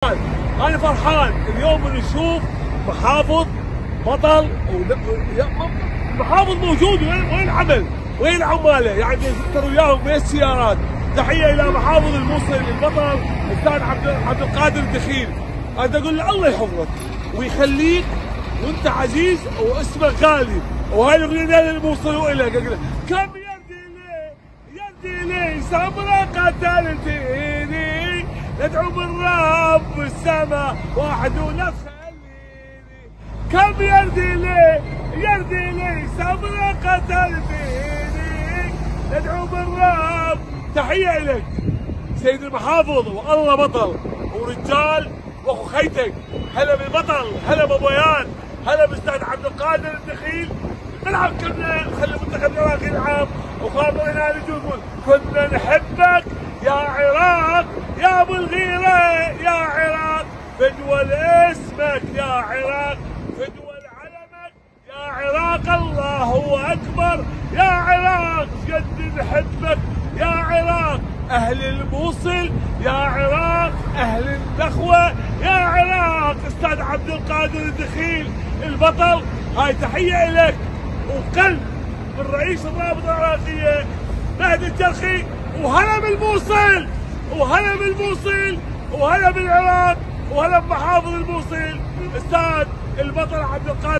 أنا فرحان اليوم نشوف محافظ بطل محافظ موجود. وين العمل؟ وين العماله؟ يعني نذكر وياهم بين السيارات. تحيه الى محافظ الموصل البطل الاستاذ عبد القادر الدخيل. انا اقول له الله يحفظك ويخليك وانت عزيز واسمك غالي، وهاي الاغنيه الموصل والك. اقول له كم يرضي لي صبرك قتلتيني، ندعو من رب السماء واحد ونفسه الليلي. كم يرضي لي صبرك قتلتيني، ندعو من رب. تحيه لك سيد المحافظ، والله بطل ورجال واخو خيتك. هلا بالبطل، هلا بابويان، هلا بالاستاذ عبد القادر الدخيل. نلعب كنا نخلي المنتخب العراقي يلعب، وخاطرنا نقول كنا نحبك يا عراق يا ابو الغيره يا عراق، فدوى اسمك يا عراق، فدوى علمك يا عراق، الله اكبر يا عراق، جد نحبك يا عراق. اهل الموصل يا عراق، اهل النخوه يا عراق. استاذ عبد القادر الدخيل البطل، هاي تحيه لك وقلب من رئيس الرابطه العراقيه مهدي الجرخي. وهلا بالموصل، وهلا بالموصل، وهلا بالعراق، وهلا بمحافظ الموصل استاذ البطل عبد القادر.